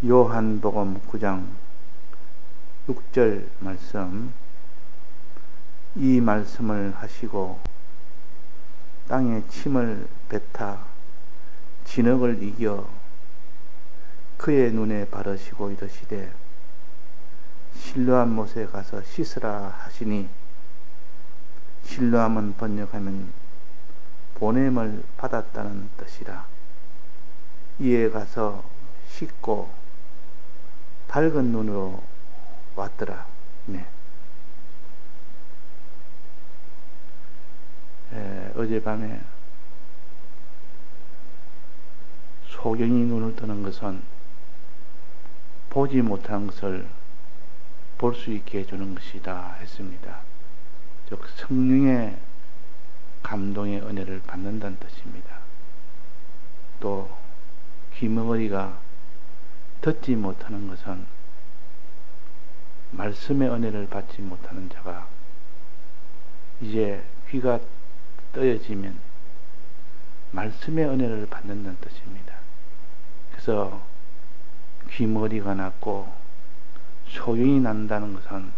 요한복음 9장 6절 말씀, 이 말씀을 하시고 땅에 침을 뱉아 진흙을 이겨 그의 눈에 바르시고 이르시되 실로암 못에 가서 씻으라 하시니, 실로암은 번역하면 보냄을 받았다는 뜻이라. 이에 가서 씻고 밝은 눈으로 왔더라. 네. 어젯밤에 소경이 눈을 뜨는 것은 보지 못한 것을 볼 수 있게 해주는 것이다 했습니다. 즉 성령의 감동의 은혜를 받는다는 뜻입니다. 또 귀머거리가 듣지 못하는 것은 말씀의 은혜를 받지 못하는 자가 이제 귀가 떠여지면 말씀의 은혜를 받는다는 뜻입니다. 그래서 귀머리가 났고 소용이 난다는 것은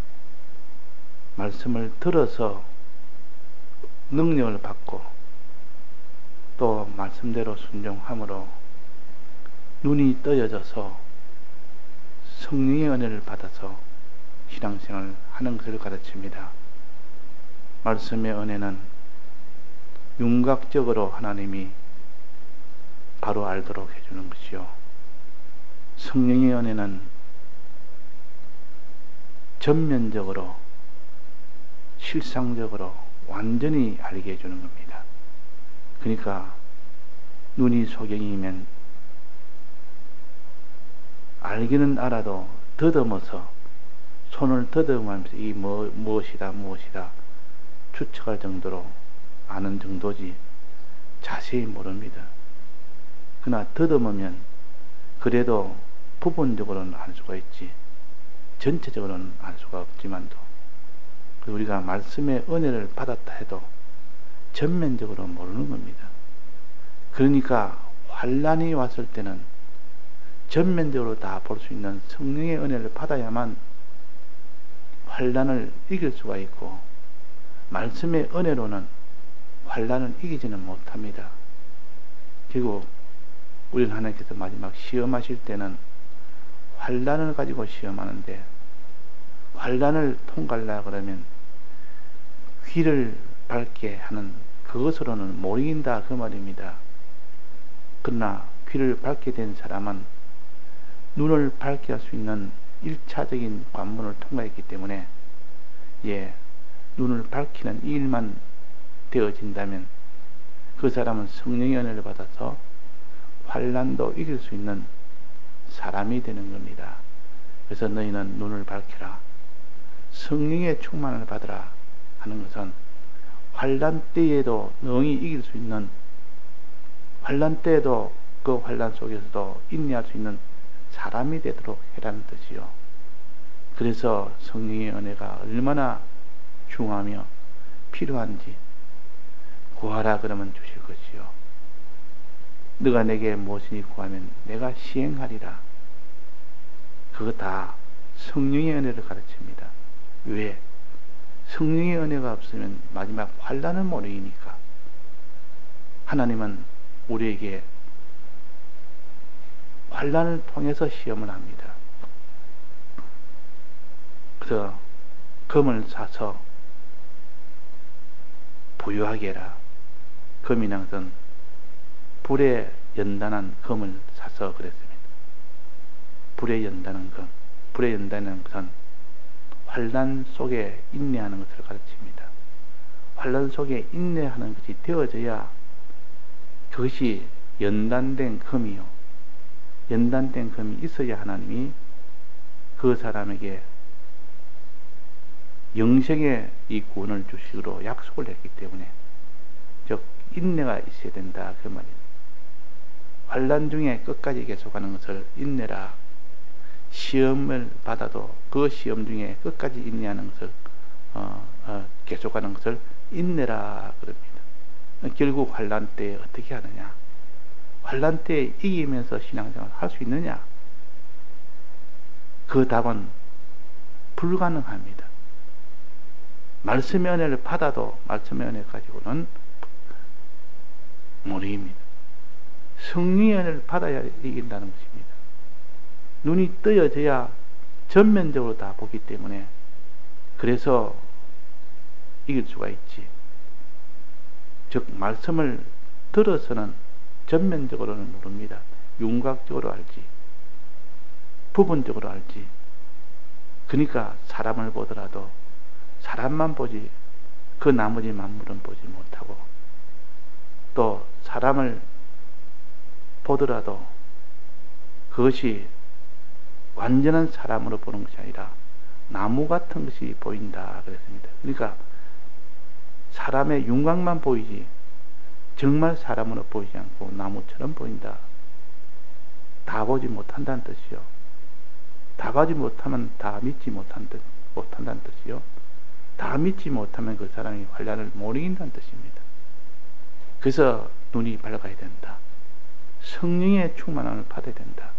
말씀을 들어서 능력을 받고 또 말씀대로 순종함으로 눈이 떠여져서 성령의 은혜를 받아서 신앙생활을 하는 것을 가르칩니다. 말씀의 은혜는 윤곽적으로 하나님이 바로 알도록 해주는 것이요, 성령의 은혜는 전면적으로 실상적으로 완전히 알게 해주는 겁니다. 그러니까 눈이 소경이면 알기는 알아도 더듬어서 손을 더듬으면서 이 무엇이다 추측할 정도로 아는 정도지 자세히 모릅니다. 그러나 더듬으면 그래도 부분적으로는 알 수가 있지 전체적으로는 알 수가 없지만도, 우리가 말씀의 은혜를 받았다 해도 전면적으로 모르는 겁니다. 그러니까 환난이 왔을 때는 전면적으로 다 볼 수 있는 성령의 은혜를 받아야만 환난을 이길 수가 있고, 말씀의 은혜로는 환난을 이기지는 못합니다. 결국 우리는 하나님께서 마지막 시험하실 때는 환난을 가지고 시험하는데, 환난을 통과하려고 그러면 귀를 밝게 하는 그것으로는 못 이긴다 그 말입니다. 그러나 귀를 밝게 된 사람은 눈을 밝게 할 수 있는 1차적인 관문을 통과했기 때문에 눈을 밝히는 일만 되어진다면 그 사람은 성령의 은혜를 받아서 환난도 이길 수 있는 사람이 되는 겁니다. 그래서 너희는 눈을 밝혀라, 성령의 충만을 받으라 하는 것은 환난 때에도 능히 이길 수 있는, 환난 때에도 그 환난 속에서도 인내할 수 있는 사람이 되도록 해라는 뜻이요. 그래서 성령의 은혜가 얼마나 중요하며 필요한지, 구하라 그러면 주실 것이요, 너가 내게 무엇이니 구하면 내가 시행하리라. 그거 다 성령의 은혜를 가르칩니다. 왜? 성령의 은혜가 없으면 마지막 환난을 못 이기니까. 하나님은 우리에게 환난을 통해서 시험을 합니다. 그래서 금을 사서 부유하게 해라. 금이란 것은 불에 연단한 금을 사서 그랬습니다. 불에 연단한 금, 불에 연단한 것은 환난 속에 인내하는 것을 가르칩니다. 환난 속에 인내하는 것이 되어져야 그것이 연단된 금이요, 연단된 금이 있어야 하나님이 그 사람에게 영생의 이 구원을 주시기로 약속을 했기 때문에, 즉 인내가 있어야 된다 그 말입니다. 환난 중에 끝까지 계속하는 것을 인내라. 시험을 받아도 그 시험 중에 끝까지 인내하는 것을 계속하는 것을 인내라 그럽니다. 결국 환난 때 어떻게 하느냐, 환난 때 이기면서 신앙생활을 할 수 있느냐, 그 답은 불가능합니다. 말씀의 은혜를 받아도 말씀의 은혜 가지고는 못 이깁니다. 성령의 은혜를 받아야 이긴다는 것입니다. 눈이 뜨여져야 전면적으로 다 보기 때문에 그래서 이길 수가 있지. 즉 말씀을 들어서는 전면적으로는 모릅니다. 윤곽적으로 알지. 부분적으로 알지. 그러니까 사람을 보더라도 사람만 보지 그 나머지 만물은 보지 못하고, 또 사람을 보더라도 그것이 완전한 사람으로 보는 것이 아니라 나무 같은 것이 보인다 그랬습니다. 그러니까 사람의 윤곽만 보이지 정말 사람으로 보이지 않고 나무처럼 보인다. 다 보지 못한다는 뜻이요. 다 보지 못하면 다 믿지 못한다는 뜻이요. 다 믿지 못하면 그 사람이 환난을 못 이긴다는 뜻입니다. 그래서 눈이 밝아야 된다. 성령의 충만함을 받아야 된다.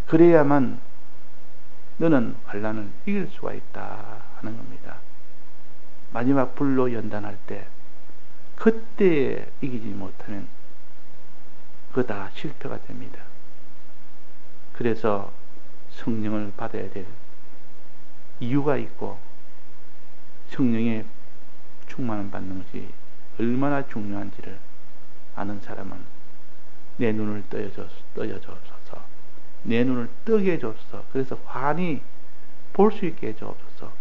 그래야만 너는 환난을 이길 수가 있다 하는 겁니다. 마지막 불로 연단할 때 그때 이기지 못하면 그거 다 실패가 됩니다. 그래서 성령을 받아야 될 이유가 있고, 성령의 충만을 받는 것이 얼마나 중요한지를 아는 사람은 내 눈을 떠여줘서 내 눈을 뜨게 해줘서, 그래서 환히 볼 수 있게 해줘서,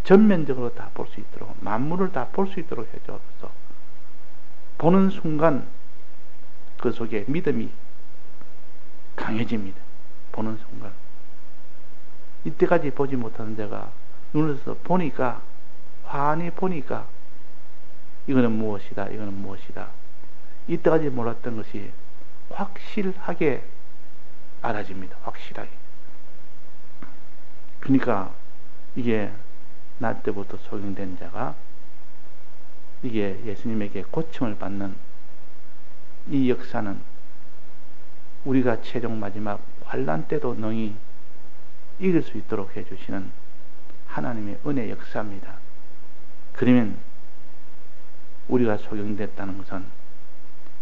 전면적으로 다 볼 수 있도록, 만물을 다 볼 수 있도록 해줘서, 보는 순간 그 속에 믿음이 강해집니다. 보는 순간. 이때까지 보지 못하는 자가 눈을 떠서 보니까, 환히 보니까 이거는 무엇이다, 이거는 무엇이다, 이때까지 몰랐던 것이 확실하게 알아집니다. 확실하게. 그러니까 이게 날 때부터 소경된 자가 이게 예수님에게 고침을 받는 이 역사는 우리가 최종 마지막 환난 때도 능히 이길 수 있도록 해주시는 하나님의 은혜 역사입니다. 그러면 우리가 소경됐다는 것은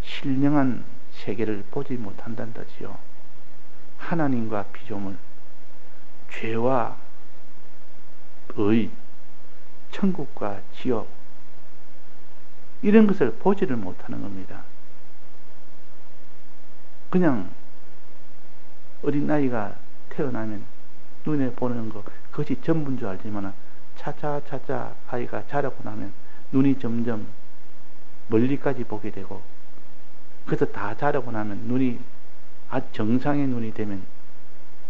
신령한 세계를 보지 못한다는 뜻이요. 하나님과 피조물, 죄와 의, 천국과 지옥, 이런 것을 보지를 못하는 겁니다. 그냥 어린아이가 태어나면 눈에 보는 것, 그것이 전부인 줄 알지만 차차 아이가 자라고 나면 눈이 점점 멀리까지 보게 되고, 그래서 다 자라고 나면 눈이 아주 정상의 눈이 되면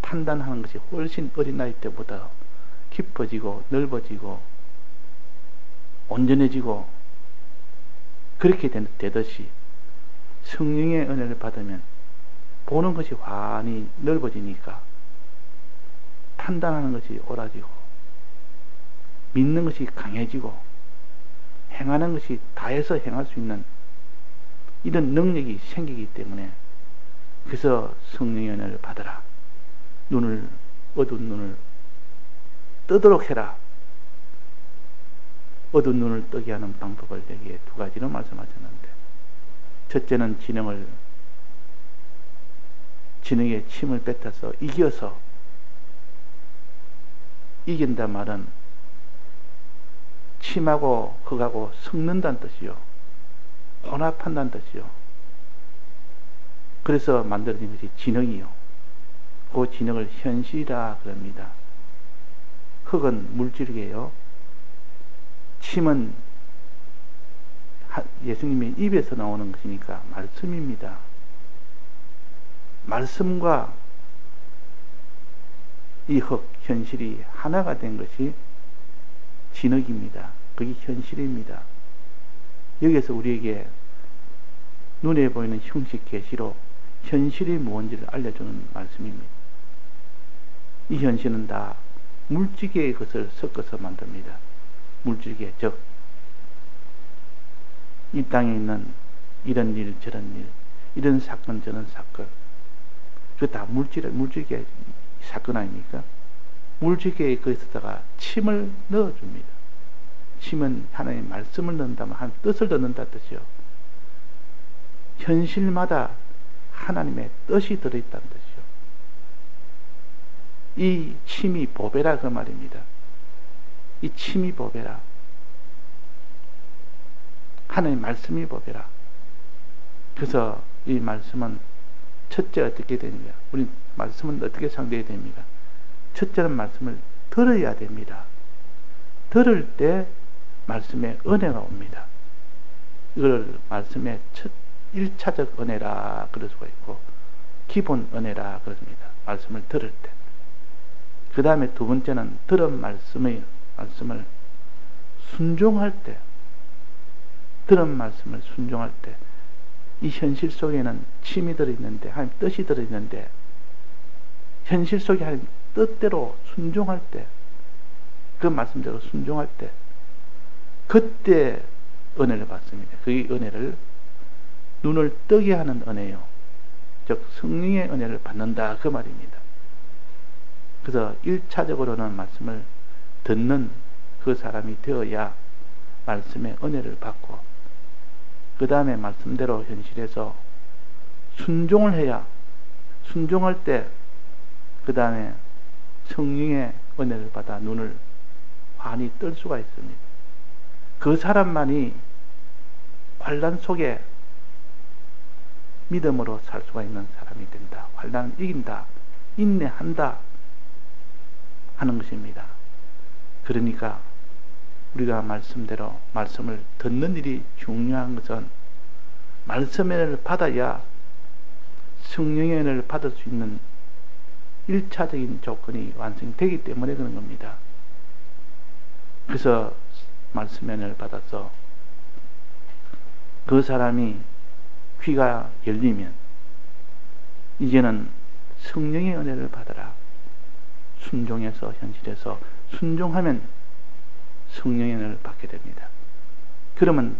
판단하는 것이 훨씬 어린아이 때보다 깊어지고 넓어지고 온전해지고, 그렇게 되듯이 성령의 은혜를 받으면 보는 것이 환히 넓어지니까 판단하는 것이 옳아지고, 믿는 것이 강해지고, 행하는 것이 다해서 행할 수 있는 이런 능력이 생기기 때문에, 그래서 성령의 은혜를 받으라. 어두운 눈을 뜨도록 해라. 어두운 눈을 뜨게 하는 방법을 여기에 두 가지로 말씀하셨는데, 첫째는 진흙에 침을 뱉어서 이겨서, 이긴다 말은 침하고 흙하고 섞는다는 뜻이요. 혼합한다는 뜻이요. 그래서 만들어진 것이 진흙이요. 그 진흙을 현실이라 그럽니다. 흙은 물질이에요. 침은 예수님의 입에서 나오는 것이니까 말씀입니다. 말씀과 이 흙, 현실이 하나가 된 것이 진흙입니다. 그게 현실입니다. 여기에서 우리에게 눈에 보이는 형식 계시로 현실이 무엇인지를 알려주는 말씀입니다. 이 현실은 다 물질계의 것을 섞어서 만듭니다. 물질계, 즉 이 땅에 있는 이런 일 저런 일, 이런 사건 저런 사건, 그 다 물질계 사건 아닙니까? 물주개에 거기서다가 침을 넣어줍니다. 침은 하나님의 말씀을 넣는다면 하나님의 뜻을 넣는다 뜻이요. 현실마다 하나님의 뜻이 들어있다는 뜻이요. 이 침이 보배라 그 말입니다. 이 침이 보배라. 하나님의 말씀이 보배라. 그래서 이 말씀은 첫째 어떻게 됩니까? 우리 말씀은 어떻게 상대해야 됩니까? 첫째는 말씀을 들어야 됩니다. 들을 때 말씀의 은혜가 옵니다. 이걸 말씀의 첫 1차적 은혜라 그럴 수가 있고 기본 은혜라 그렇습니다. 말씀을 들을 때. 그 다음에 두 번째는 들은 말씀을 순종할 때, 들은 말씀을 순종할 때, 이 현실 속에는 침이 들어있는데, 하나님 뜻이 들어있는데, 현실 속에 하나님 뜻대로 순종할 때, 그 말씀대로 순종할 때, 그때 은혜를 받습니다. 그 은혜를 눈을 뜨게 하는 은혜요. 즉, 성령의 은혜를 받는다. 그 말입니다. 그래서 1차적으로는 말씀을 듣는 그 사람이 되어야 말씀의 은혜를 받고, 그 다음에 말씀대로 현실에서 순종을 해야, 순종할 때 그 다음에 성령의 은혜를 받아 눈을 환히 뜰 수가 있습니다. 그 사람만이 환난 속에 믿음으로 살 수가 있는 사람이 된다. 환난을 이긴다. 인내한다. 하는 것입니다. 그러니까 우리가 말씀대로 말씀을 듣는 일이 중요한 것은 말씀의 은혜를 받아야 성령의 은혜를 받을 수 있는 1차적인 조건이 완성되기 때문에 그런 겁니다. 그래서 말씀의 은혜를 받아서 그 사람이 귀가 열리면 이제는 성령의 은혜를 받아라. 순종해서 현실에서 순종하면 성령의 은혜를 받게 됩니다. 그러면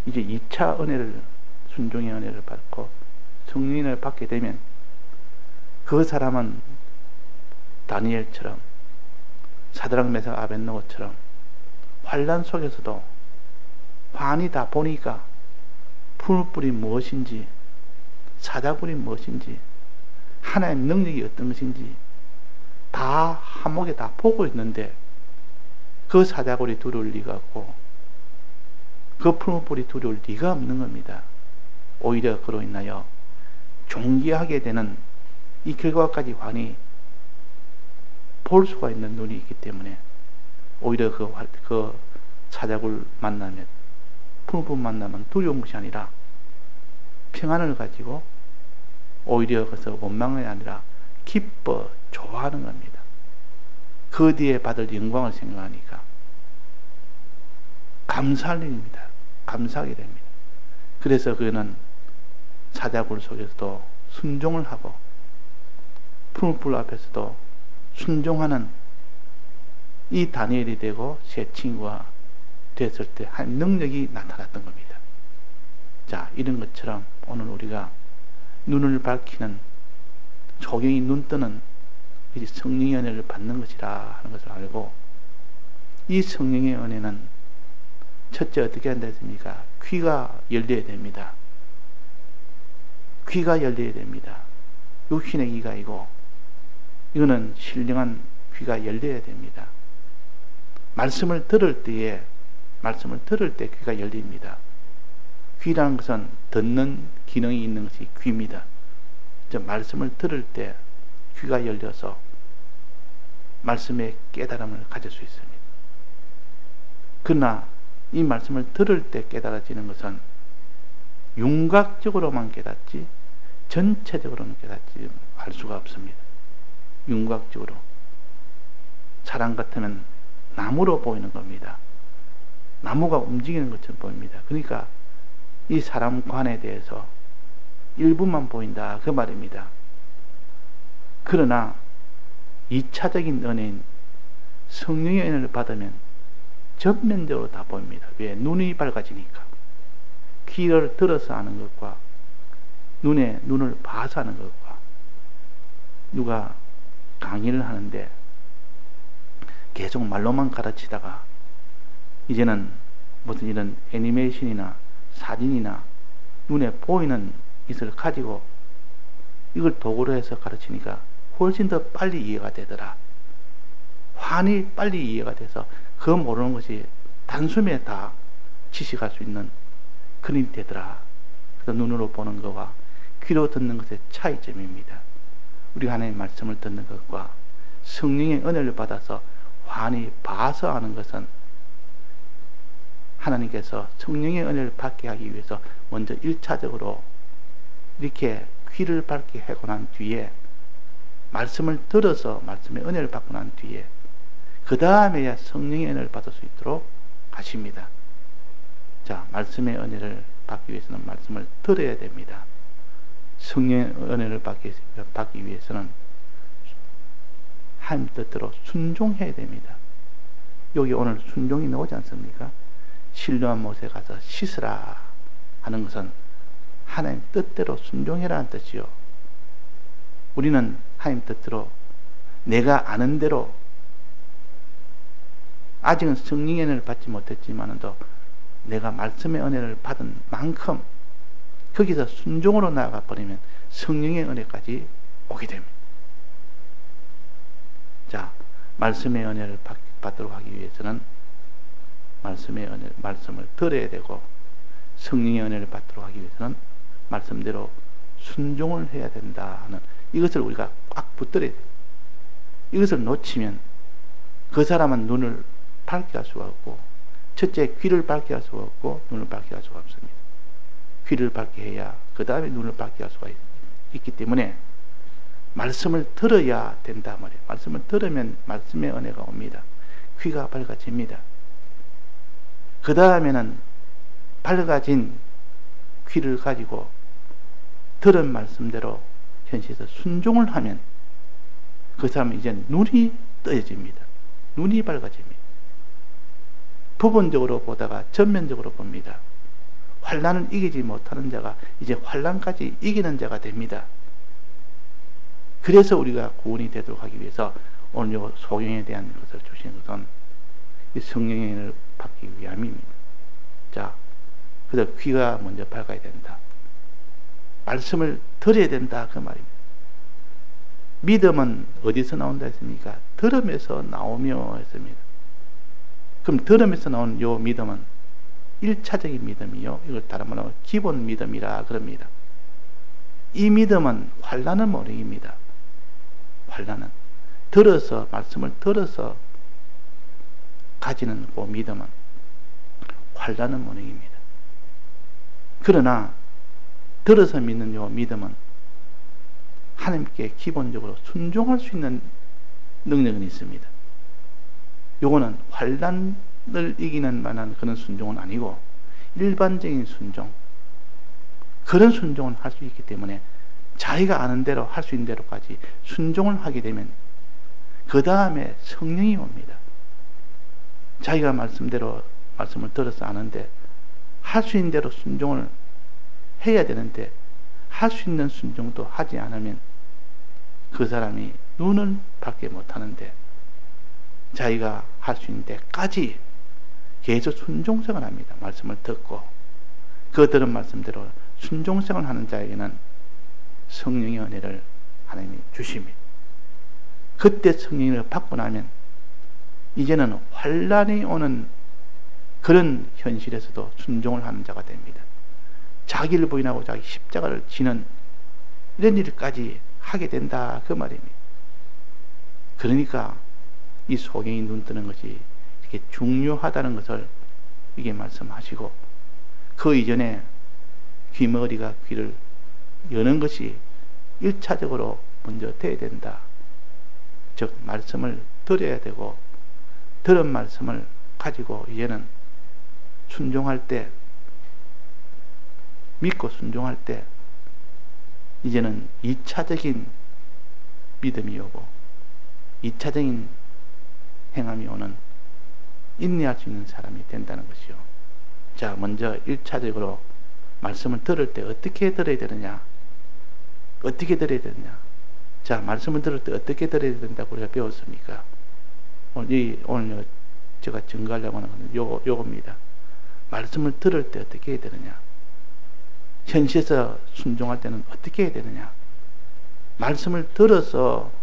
이제 2차 은혜를, 순종의 은혜를 받고 성령의 은혜를 받게 되면 그 사람은 다니엘처럼, 사드락 메삭 아벳느고처럼 환난 속에서도 환히 다 보니까 풀뿔이 무엇인지, 사자굴이 무엇인지, 하나님의 능력이 어떤 것인지 다 한목에 다 보고 있는데 그 사자굴이 두려울 리가 없고 그 풀무불이 두려울 리가 없는 겁니다. 오히려 그로 인하여 존귀하게 되는 이 결과까지 환히 볼 수가 있는 눈이 있기 때문에 오히려 그 사자굴 만나면, 풀무불 만나면 두려운 것이 아니라 평안을 가지고 오히려 그것을 원망이 아니라 기뻐 좋아하는 겁니다. 그 뒤에 받을 영광을 생각하니까 감사할 일입니다. 감사하게 됩니다. 그래서 그는 사자굴 속에서도 순종을 하고 풀무불 앞에서도 순종하는 이 다니엘이 되고 세 친구가 됐을 때 한 능력이 나타났던 겁니다. 자, 이런 것처럼 오늘 우리가 눈을 밝히는, 조경이 눈 뜨는 이 성령의 은혜를 받는 것이라 하는 것을 알고, 이 성령의 은혜는 첫째 어떻게 한다 했습니까? 귀가 열려야 됩니다. 귀가 열려야 됩니다. 육신의 귀가 아니고 이거는 신령한 귀가 열려야 됩니다. 말씀을 들을 때 귀가 열립니다. 귀라는 것은 듣는 기능이 있는 것이 귀입니다. 말씀을 들을 때 귀가 열려서 말씀의 깨달음을 가질 수 있습니다. 그러나 이 말씀을 들을 때 깨달아지는 것은 윤곽적으로만 깨닫지 전체적으로는 깨닫지 할 수가 없습니다. 윤곽적으로. 사람 같으면 나무로 보이는 겁니다. 나무가 움직이는 것처럼 보입니다. 그러니까 이 사람 관에 대해서 일부만 보인다 그 말입니다. 그러나 2차적인 은혜인 성령의 은혜를 받으면 전면적으로 다 보입니다. 왜? 눈이 밝아지니까. 귀를 들어서 아는 것과 눈을 봐서 아는 것과, 누가 강의를 하는데 계속 말로만 가르치다가 이제는 무슨 이런 애니메이션이나 사진이나 눈에 보이는 것을 가지고 이걸 도구로 해서 가르치니까 훨씬 더 빨리 이해가 되더라. 환히 빨리 이해가 돼서 그 모르는 것이 단숨에 다 지식할 수 있는 그런 일이 되더라. 그래서 눈으로 보는 것과 귀로 듣는 것의 차이점입니다. 우리가 하나님의 말씀을 듣는 것과 성령의 은혜를 받아서 환히 봐서 하는 것은 하나님께서 성령의 은혜를 받게 하기 위해서 먼저 1차적으로 이렇게 귀를 밝게 하고 난 뒤에 말씀을 들어서 말씀의 은혜를 받고 난 뒤에 그 다음에야 성령의 은혜를 받을 수 있도록 하십니다. 자, 말씀의 은혜를 받기 위해서는 말씀을 들어야 됩니다. 성령의 은혜를 받기 위해서는 하나님 뜻대로 순종해야 됩니다. 여기 오늘 순종이 나오지 않습니까? 실로암 못에 가서 씻으라 하는 것은 하나님 뜻대로 순종해라는 뜻이요. 우리는 하나님 뜻대로 내가 아는 대로 아직은 성령의 은혜를 받지 못했지만도 내가 말씀의 은혜를 받은 만큼 거기서 순종으로 나아가 버리면 성령의 은혜까지 오게 됩니다. 자, 말씀의 은혜를 받도록 하기 위해서는 말씀을 들어야 되고 성령의 은혜를 받도록 하기 위해서는 말씀대로 순종을 해야 된다 하는 이것을 우리가 꽉 붙들어야 돼요. 이것을 놓치면 그 사람은 눈을 밝게 할 수가 없고, 첫째 귀를 밝게 할 수가 없고 눈을 밝게 할 수가 없습니다. 귀를 밝게 해야 그 다음에 눈을 밝게 할 수가 있기 때문에 말씀을 들어야 된다 말이에요. 말씀을 들으면 말씀의 은혜가 옵니다. 귀가 밝아집니다. 그 다음에는 밝아진 귀를 가지고 들은 말씀대로 현실에서 순종을 하면 그 사람은 이제 눈이 떠져집니다. 눈이 밝아집니다. 부분적으로 보다가 전면적으로 봅니다. 환난을 이기지 못하는 자가 이제 환난까지 이기는 자가 됩니다. 그래서 우리가 구원이 되도록 하기 위해서 오늘 요 소경에 대한 것을 주신 것은 이 성령의 은혜를 받기 위함입니다. 자, 그래서 귀가 먼저 밝아야 된다. 말씀을 들어야 된다 그 말입니다. 믿음은 어디서 나온다 했습니까? 들음에서 나오며 했습니다. 그럼 들음에서 나온 요 믿음은 1차적인 믿음이요. 이걸 다른 말로 기본 믿음이라 그럽니다. 이 믿음은 환난은 모르입니다. 환난은 들어서 말씀을 들어서 가지는 그 믿음은 환난은 모르입니다. 그러나 들어서 믿는 요 믿음은 하나님께 기본적으로 순종할 수 있는 능력은 있습니다. 요거는 환난을 이기는 만한 그런 순종은 아니고 일반적인 순종, 그런 순종은 할 수 있기 때문에 자기가 아는 대로 할 수 있는 대로까지 순종을 하게 되면 그 다음에 성령이 옵니다. 자기가 말씀대로 말씀을 들어서 아는데 할 수 있는 대로 순종을 해야 되는데 할 수 있는 순종도 하지 않으면 그 사람이 눈은 밖에 못하는데 자기가 할 수 있는 데까지 계속 순종생을 합니다. 말씀을 듣고 그 들은 말씀대로 순종생을 하는 자에게는 성령의 은혜를 하나님이 주십니다. 그때 성령의 은혜를 받고 나면 이제는 환난이 오는 그런 현실에서도 순종을 하는 자가 됩니다. 자기를 부인하고 자기 십자가를 지는 이런 일까지 하게 된다 그 말입니다. 그러니까 이 소경이 눈 뜨는 것이 이렇게 중요하다는 것을 이게 말씀하시고 그 이전에 귀머리가 귀를 여는 것이 1차적으로 먼저 돼야 된다. 즉 말씀을 들어야 되고 들은 말씀을 가지고 이제는 순종할 때 믿고 순종할 때 이제는 2차적인 믿음이 오고 2차적인 행함이 오는 인내할 수 있는 사람이 된다는 것이요. 자, 먼저 1차적으로 말씀을 들을 때 어떻게 들어야 되느냐? 어떻게 들어야 되느냐? 자, 말씀을 들을 때 어떻게 들어야 된다고 우리가 배웠습니까? 오늘 제가 증거하려고 하는 건 요겁니다. 말씀을 들을 때 어떻게 해야 되느냐? 현실에서 순종할 때는 어떻게 해야 되느냐? 말씀을 들어서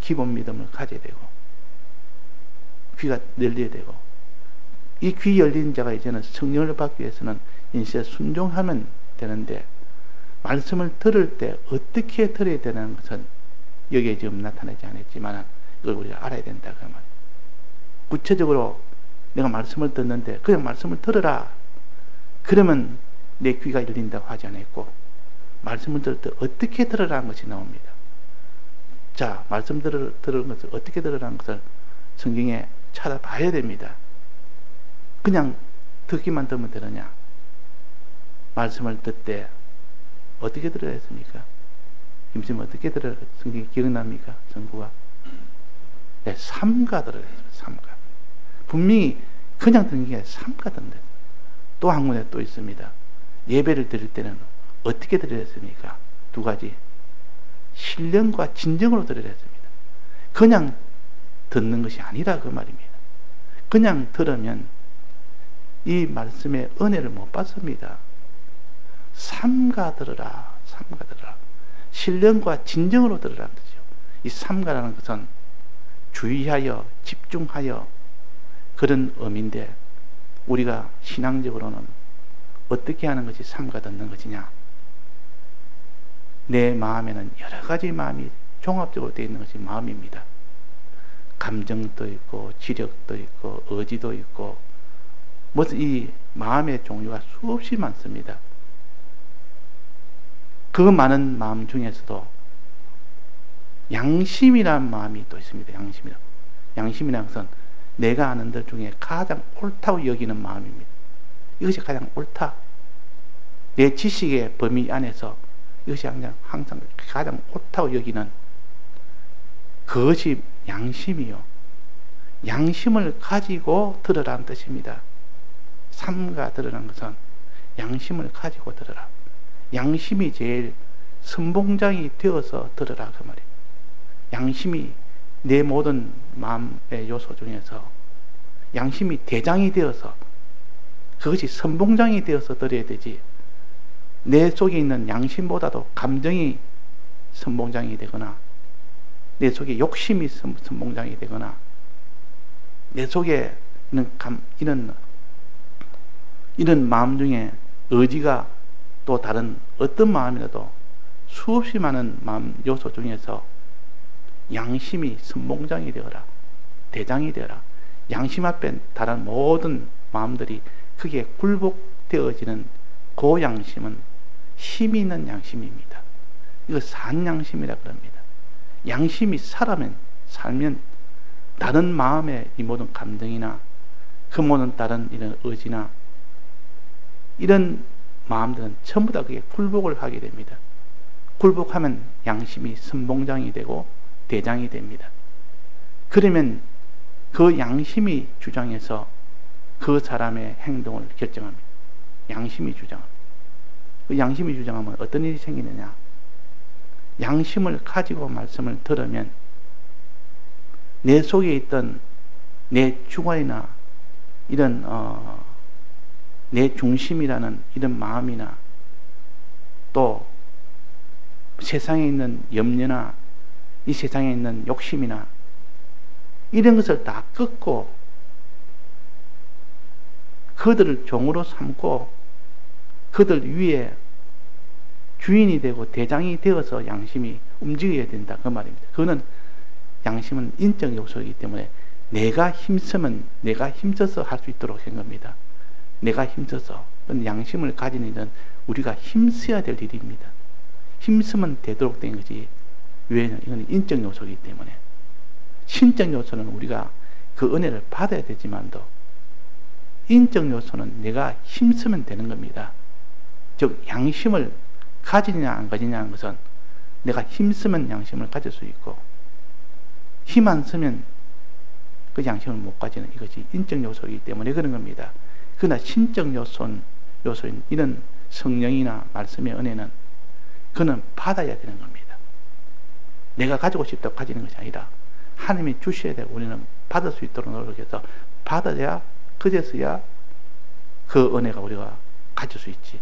기본 믿음을 가져야 되고, 귀가 열려야 되고, 이 귀 열린 자가 이제는 성령을 받기 위해서는 인생에 순종하면 되는데, 말씀을 들을 때 어떻게 들어야 되는 것은 여기에 지금 나타나지 않았지만 이걸 우리가 알아야 된다 그 말이에요. 구체적으로 내가 말씀을 듣는데 그냥 말씀을 들어라 그러면 내 귀가 열린다고 하지 않았고, 말씀을 들을 때 어떻게 들으라는 것이 나옵니다. 자, 말씀 들으는 것을 어떻게 들으라는 것을 성경에 찾아봐야 됩니다. 그냥 듣기만 들으면 되느냐? 말씀을 듣되 어떻게 들어야 했습니까? 김쌤 어떻게 들어야 성경이 기억납니까? 성구가 네, 삼가 들어야 했어요. 삼가. 분명히 그냥 듣는 게 삼가 듣는다. 또 한 군데 또 있습니다. 예배를 드릴 때는 어떻게 드려야 했습니까? 두 가지. 신령과 진정으로 드려야 했습니다. 그냥 듣는 것이 아니라 그 말입니다. 그냥 들으면 이 말씀의 은혜를 못 받습니다. 삼가 들으라, 삼가 들으라. 신령과 진정으로 들으라는 뜻이죠. 이 삼가라는 것은 주의하여, 집중하여 그런 의미인데, 우리가 신앙적으로는 어떻게 하는 것이 삼가 듣는 것이냐? 내 마음에는 여러 가지 마음이 종합적으로 되어 있는 것이 마음입니다. 감정도 있고, 지력도 있고, 의지도 있고, 무슨 이 마음의 종류가 수없이 많습니다. 그 많은 마음 중에서도 양심이라는 마음이 또 있습니다. 양심이라는 것은 내가 아는 들 중에 가장 옳다고 여기는 마음입니다. 이것이 가장 옳다. 내 지식의 범위 안에서 이것이 항상 가장 옳다고 여기는 그것이 양심이요. 양심을 가지고 들으라는 뜻입니다. 삼가 들으라는 것은 양심을 가지고 들으라. 양심이 제일 선봉장이 되어서 들으라 그 말이에요. 양심이 내 모든 마음의 요소 중에서 양심이 대장이 되어서 그것이 선봉장이 되어서 들어야 되지, 내 속에 있는 양심보다도 감정이 선봉장이 되거나 내 속에 욕심이 선봉장이 되거나 내 속에 있는 이런 마음 중에 의지가 또 다른 어떤 마음이라도 수없이 많은 마음 요소 중에서 양심이 선봉장이 되어라, 대장이 되어라. 양심 앞에 다른 모든 마음들이 크게 굴복되어지는 그 양심은 힘이 있는 양심입니다. 이거 산양심이라 그럽니다. 양심이 살면 다른 마음의 이 모든 감정이나 그 모든 다른 이런 의지나 이런 마음들은 전부 다 그게 굴복을 하게 됩니다. 굴복하면 양심이 선봉장이 되고 대장이 됩니다. 그러면 그 양심이 주장해서 그 사람의 행동을 결정합니다. 양심이 주장합니다. 그 양심이 주장하면 어떤 일이 생기느냐? 양심을 가지고 말씀을 들으면 내 속에 있던 내 주관이나 이런 내 중심이라는 이런 마음이나 또 세상에 있는 염려나 이 세상에 있는 욕심이나 이런 것을 다 끊고 그들을 종으로 삼고 그들 위에 주인이 되고 대장이 되어서 양심이 움직여야 된다 그 말입니다. 그거는 양심은 인적 요소이기 때문에 내가 힘쓰면 내가 힘써서 할 수 있도록 한 겁니다. 내가 힘써서. 양심을 가지는 일은 우리가 힘써야 될 일입니다. 힘쓰면 되도록 된 것이, 왜냐하면 이건 인적 요소이기 때문에. 신적 요소는 우리가 그 은혜를 받아야 되지만도 인적 요소는 내가 힘쓰면 되는 겁니다. 즉 양심을 가지냐 안 가지냐는 것은 내가 힘쓰면 양심을 가질 수 있고 힘 안 쓰면 그 양심을 못 가지는 이것이 인적 요소이기 때문에 그런 겁니다. 그러나 신적 요소인 이런 성령이나 말씀의 은혜는 그는 받아야 되는 겁니다. 내가 가지고 싶다고 가지는 것이 아니라 하나님이 주셔야 되고 우리는 받을 수 있도록 노력해서 받아야 그제서야 그 은혜가 우리가 가질 수 있지.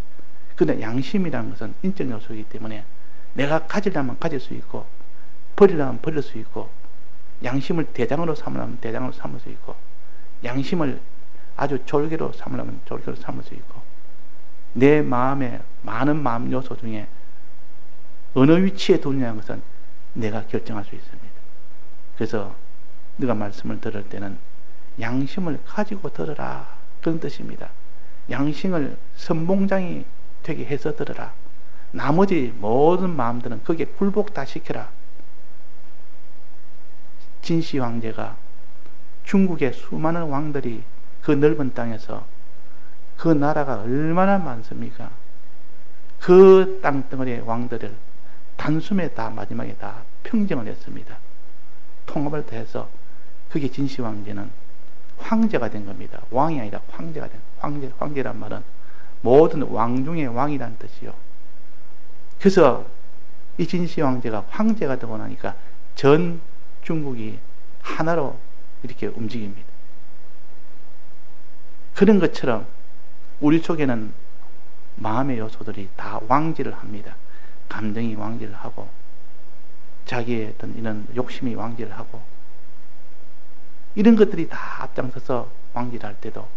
그런데 양심이라는 것은 인적 요소이기 때문에 내가 가지려면 가질 수 있고 버리려면 버릴 수 있고 양심을 대장으로 삼으려면 대장으로 삼을 수 있고 양심을 아주 졸개로 삼으려면 졸개로 삼을 수 있고 내 마음에 많은 마음 요소 중에 어느 위치에 두느냐는 것은 내가 결정할 수 있습니다. 그래서 네가 말씀을 들을 때는 양심을 가지고 들으라 그런 뜻입니다. 양심을 선봉장이 되게 해서 들으라. 나머지 모든 마음들은 거기에 굴복 다 시켜라. 진시 황제가 중국의 수많은 왕들이 그 넓은 땅에서 그 나라가 얼마나 많습니까? 그 땅덩어리의 왕들을 단숨에 다 마지막에 다 평정을 했습니다. 통합을 해서 그게 진시 황제는 황제가 된 겁니다. 왕이 아니라 황제가 된 황제란 말은 모든 왕 중에 왕이라는 뜻이요. 그래서 이 진시 황제가 황제가 되고 나니까 전 중국이 하나로 이렇게 움직입니다. 그런 것처럼 우리 속에는 마음의 요소들이 다 왕지를 합니다. 감정이 왕지를 하고 자기의 어떤 이런 욕심이 왕지를 하고 이런 것들이 다 앞장서서 왕지를 할 때도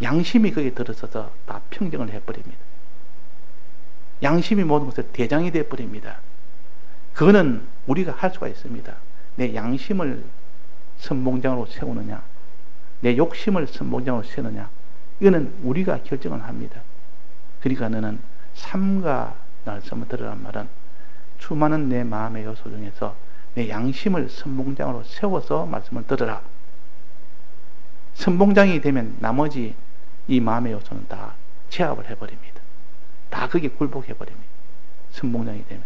양심이 거기에 들어서서 다 평정을 해버립니다. 양심이 모든 것을 대장이 되어버립니다. 그거는 우리가 할 수가 있습니다. 내 양심을 선봉장으로 세우느냐 내 욕심을 선봉장으로 세우느냐 이거는 우리가 결정을 합니다. 그러니까 너는 삼가 말씀을 들으란 말은 수많은 내 마음의 요소 중에서 내 양심을 선봉장으로 세워서 말씀을 들으라. 선봉장이 되면 나머지 이 마음의 요소는 다 제압을 해버립니다. 다 거기에 굴복해버립니다. 선봉장이 되면.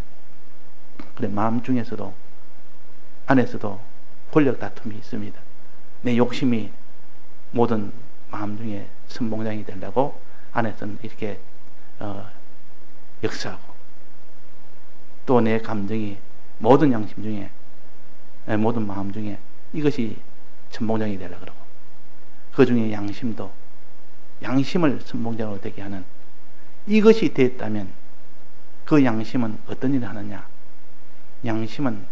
그래 마음 중에서도 안에서도 권력 다툼이 있습니다. 내 욕심이 모든 마음 중에 선봉장이 되려고 안에서는 이렇게 역사하고 또 내 감정이 모든 양심 중에 모든 마음 중에 이것이 선봉장이 되려고 그러고 그 중에 양심도 양심을 선봉장으로 되게 하는 이것이 됐다면 그 양심은 어떤 일을 하느냐 양심은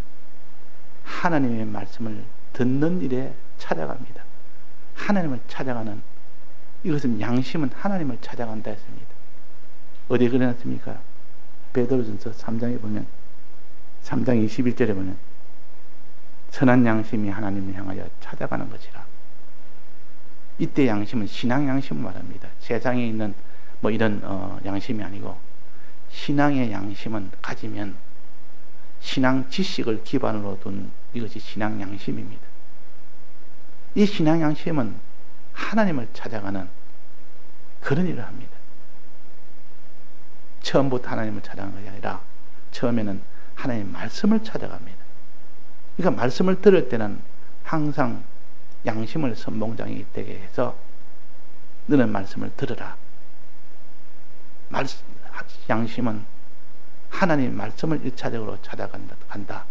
하나님의 말씀을 듣는 일에 찾아갑니다. 하나님을 찾아가는 이것은 양심은 하나님을 찾아간다 했습니다. 어디에 그려놨습니까? 베드로전서 3장에 보면 3장 21절에 보면 선한 양심이 하나님을 향하여 찾아가는 것이라. 이때 양심은 신앙 양심을 말합니다. 세상에 있는 뭐 이런 양심이 아니고 신앙의 양심은 가지면 신앙 지식을 기반으로 둔 이것이 신앙 양심입니다. 이 신앙 양심은 하나님을 찾아가는 그런 일을 합니다. 처음부터 하나님을 찾아가는 것이 아니라 처음에는 하나님의 말씀을 찾아갑니다. 그러니까 말씀을 들을 때는 항상 양심을 선봉장이 되게 해서 너는 말씀을 들으라. 양심은 하나님의 말씀을 1차적으로 찾아간다. 그러니까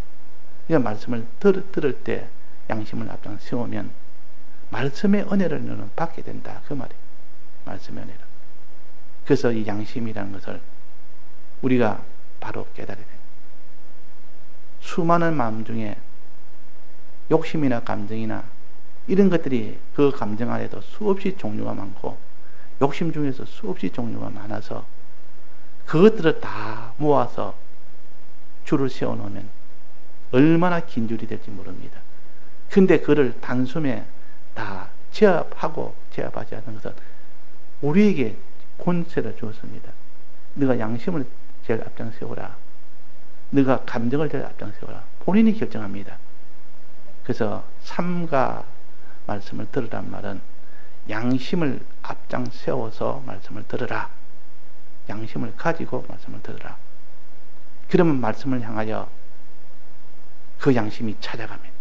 말씀을 들을 때 양심을 앞장 세우면 말씀의 은혜를 너는 받게 된다. 그 말이에요. 말씀의 은혜를. 그래서 이 양심이라는 것을 우리가 바로 깨달아야 됩니다. 수많은 마음 중에 욕심이나 감정이나 이런 것들이 그 감정 안에도 수없이 종류가 많고 욕심 중에서 수없이 종류가 많아서 그것들을 다 모아서 줄을 세워놓으면 얼마나 긴 줄이 될지 모릅니다. 근데 그를 단숨에 다 제압하고 제압하지 않는 것은 우리에게 권세를 주었습니다. 네가 양심을 제일 앞장 세우라. 네가 감정을 제일 앞장 세우라. 본인이 결정합니다. 그래서 삼가 말씀을 들으란 말은 양심을 앞장 세워서 말씀을 들으라. 양심을 가지고 말씀을 들으라. 그러면 말씀을 향하여 그 양심이 찾아갑니다.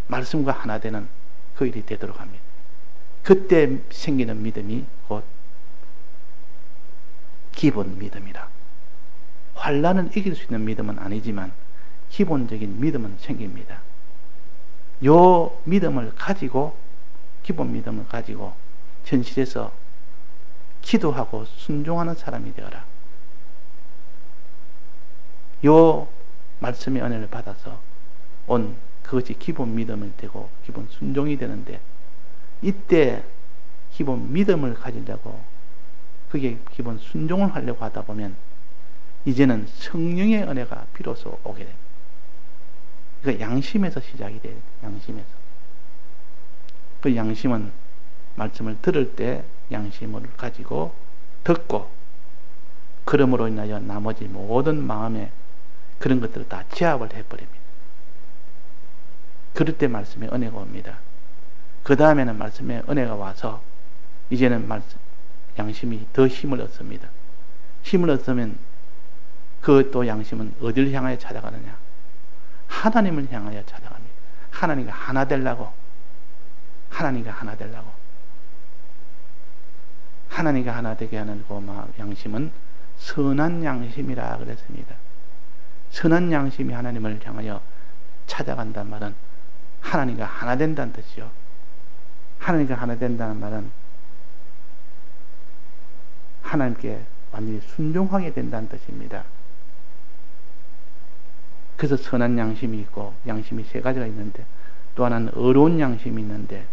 말씀과 하나 되는 그 일이 되도록 합니다. 그때 생기는 믿음이 곧 기본 믿음이라. 환난을 이길 수 있는 믿음은 아니지만 기본적인 믿음은 생깁니다. 요 믿음을 가지고, 기본 믿음을 가지고 현실에서 기도하고 순종하는 사람이 되어라. 요 말씀의 은혜를 받아서 온 그것이 기본 믿음이 되고 기본 순종이 되는데, 이때 기본 믿음을 가지려고, 그게 기본 순종을 하려고 하다 보면 이제는 성령의 은혜가 비로소 오게 됩니다. 그러니까 양심에서 시작이 돼요. 양심에서. 그 양심은 말씀을 들을 때 양심을 가지고 듣고, 그러므로 인하여 나머지 모든 마음에 그런 것들을 다 제압을 해버립니다. 그럴 때 말씀의 은혜가 옵니다. 그 다음에는 말씀의 은혜가 와서 이제는 양심이 더 힘을 얻습니다. 힘을 얻으면 그 또 양심은 어디를 향하여 찾아가느냐? 하나님을 향하여 찾아갑니다. 하나님과 하나 되려고, 하나님과 하나 되려고. 하나님과 하나 되게 하는 그 양심은 선한 양심이라 그랬습니다. 선한 양심이 하나님을 향하여 찾아간다는 말은 하나님과 하나 된다는 뜻이요. 하나님과 하나 된다는 말은 하나님께 완전히 순종하게 된다는 뜻입니다. 그래서 선한 양심이 있고, 양심이 세 가지가 있는데, 또 하나는 의로운 양심이 있는데,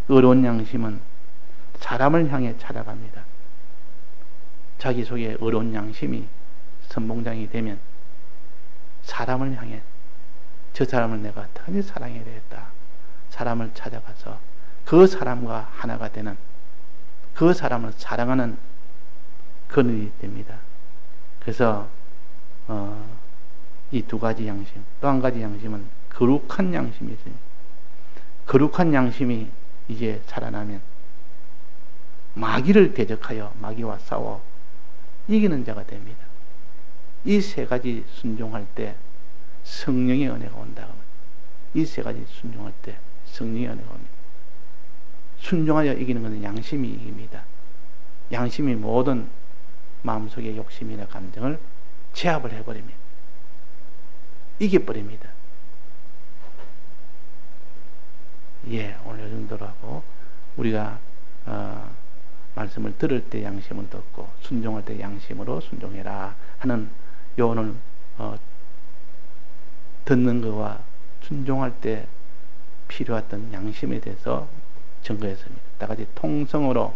의로운 양심은 사람을 향해 찾아갑니다. 자기 속에 의로운 양심이 선봉장이 되면 사람을 향해, 저 사람을 내가 어떻게 사랑해야 되겠다, 사람을 찾아가서 그 사람과 하나가 되는, 그 사람을 사랑하는 그런 일이 됩니다. 그래서 이 두 가지 양심, 또 한 가지 양심은 거룩한 양심이 있습니다. 거룩한 양심이 이제 살아나면 마귀를 대적하여 마귀와 싸워 이기는 자가 됩니다. 이 세 가지 순종할 때 성령의 은혜가 온다고 합니다. 이 세 가지 순종할 때 성령의 은혜가 옵니다. 순종하여 이기는 것은 양심이 이깁니다. 양심이 모든 마음속의 욕심이나 감정을 제압을 해버립니다. 이겨버립니다. 예, 오늘 이 정도로 하고, 우리가 말씀을 들을 때 양심을 듣고 순종할 때 양심으로 순종해라 하는 요 오늘 듣는 것과 순종할 때 필요했던 양심에 대해서 증거했습니다. 다 같이 통성으로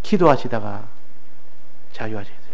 기도하시다가 자유하시겠습니다.